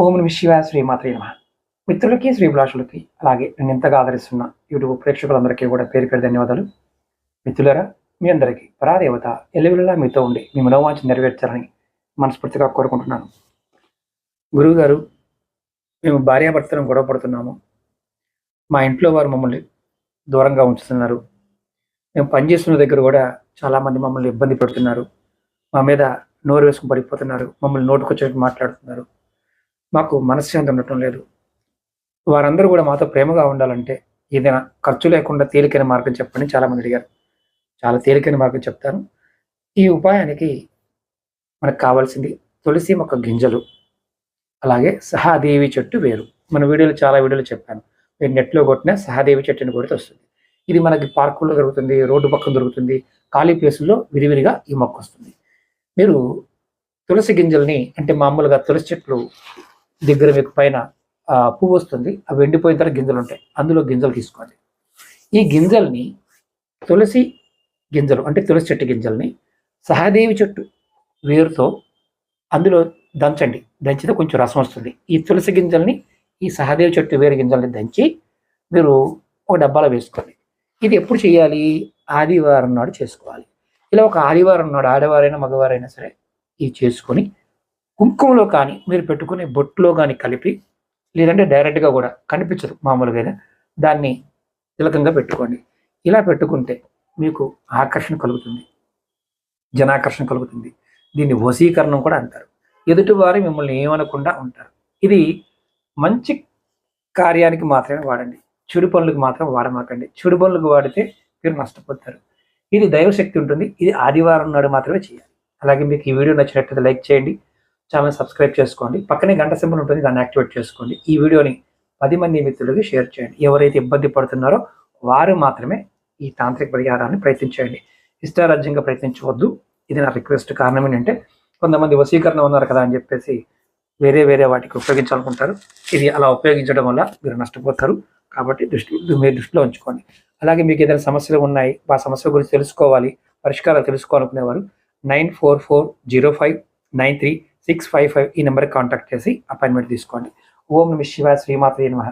ఓం నమః శివాయ శ్రీమాత్రే నమః. మిత్రులకి, శ్రీభిలాషులకి, అలాగే నన్ను ఎంతగా ఆదరిస్తున్న యూట్యూబ్ ప్రేక్షకులందరికీ కూడా పేరు పేరు ధన్యవాదాలు. మిత్రులారా, మీ అందరికీ పరాదేవత ఎల్లవేళలా మీతో ఉండి మీ మనోవాంఛ నెరవేర్చాలని మనస్ఫూర్తిగా కోరుకుంటున్నాను. గురువుగారు, మేము భార్యాభర్తలను గొడవ పడుతున్నాము. మా ఇంట్లో వారు మమ్మల్ని దూరంగా ఉంచుతున్నారు. మేము పనిచేస్తున్న దగ్గర కూడా చాలామంది మమ్మల్ని ఇబ్బంది పెడుతున్నారు. మా మీద నోరు వేసుకుని పడిపోతున్నారు. మమ్మల్ని నోటుకొచ్చినట్టు మాట్లాడుతున్నారు. మాకు మనశ్శాంతి ఉండటం లేదు. వారందరూ కూడా మాతో ప్రేమగా ఉండాలంటే ఏదైనా ఖర్చు లేకుండా తేలికైన మార్గం చెప్పండి చాలామంది అడిగారు. చాలా తేలికైన మార్గం చెప్తాను. ఈ ఉపాయానికి మనకు కావాల్సింది తులసి మొక్క గింజలు, అలాగే సహాదేవి చెట్టు వేరు. మన చాలా వీడియోలు చెప్పాను. మీరు నెట్లో కొట్టిన సహాదేవి చెట్టుని కొడితే వస్తుంది. ఇది మనకి పార్కుల్లో దొరుకుతుంది, రోడ్డు పక్కన దొరుకుతుంది, ఖాళీ ప్లేసుల్లో విరివిరిగా ఈ మొక్క వస్తుంది. మీరు తులసి గింజల్ని, అంటే మామూలుగా తులసి చెట్లు దగ్గర మీకు పైన పువ్వు వస్తుంది, అవి ఎండిపోయిన తర్వాత గింజలు ఉంటాయి, అందులో గింజలు తీసుకోండి. ఈ గింజల్ని, తులసి గింజలు అంటే తులసి చెట్టు గింజల్ని సహాదేవి చెట్టు వేరుతో అందులో దంచండి. దంచితే కొంచెం రసం వస్తుంది. ఈ తులసి గింజల్ని, ఈ సహాదేవి చెట్టు వేరు గింజల్ని దంచి మీరు ఒక డబ్బాలో వేసుకోండి. ఇది ఎప్పుడు చేయాలి? ఆదివారం నాడు చేసుకోవాలి. ఇలా ఒక ఆదివారం నాడు ఆడవారైనా మగవారైనా సరే ఇది చేసుకొని కుంకుమలో కానీ మీరు పెట్టుకునే బొట్టులో కానీ కలిపి, లేదంటే డైరెక్ట్గా కూడా కనిపించదు మామూలుగా, దాన్ని తిలకంగా పెట్టుకోండి. ఇలా పెట్టుకుంటే మీకు ఆకర్షణ కలుగుతుంది, జనాకర్షణ కలుగుతుంది. దీన్ని వశీకరణం కూడా అంటారు. ఎదుటివారు మిమ్మల్ని ఏమనకుండా ఉంటారు. ఇది మంచి కార్యానికి మాత్రమే వాడండి, చెడు పనులకు మాత్రం వాడమాకండి. చెడు పనులకు వాడితే మీరు నష్టపోతారు. ఇది దైవశక్తి ఉంటుంది. ఇది ఆదివారం నాడు మాత్రమే చేయాలి. అలాగే మీకు ఈ వీడియో నచ్చినట్లయితే లైక్ చేయండి, ఛానల్ సబ్స్క్రైబ్ చేసుకోండి, పక్కనే గంట సింబల్ ఉంటుంది, దాన్ని యాక్టివేట్ చేసుకోండి. ఈ వీడియోని 10 మంది మిత్రులకి షేర్ చేయండి. ఎవరైతే ఇబ్బంది పడుతున్నారో వారు మాత్రమే ఈ తాంత్రిక పరిహారాన్ని ప్రయత్నించండి. ఇష్టారాజ్యంగా ప్రయత్నించవద్దు. ఇది నా రిక్వెస్ట్. కారణం ఏంటంటే కొంతమంది వశీకరణ ఉన్నారు కదా అని చెప్పేసి వేరే వాటికి ఉపయోగించాలనుకుంటారు. ఇది అలా ఉపయోగించడం వల్ల మీరు నష్టపోతారు. కాబట్టి మీరు దృష్టిలో ఉంచుకోండి. అలాగే మీకు ఏదైనా సమస్యలు ఉన్నాయి, ఆ సమస్య గురించి తెలుసుకోవాలి, పరిష్కారాలు తెలుసుకోవాలనుకునేవారు 9440593655 ఈ నెంబర్కి కాంటాక్ట్ చేసి అపాయింట్మెంట్ తీసుకోండి. ఓం నమః శివాయ శ్రీమాత్రే నమః.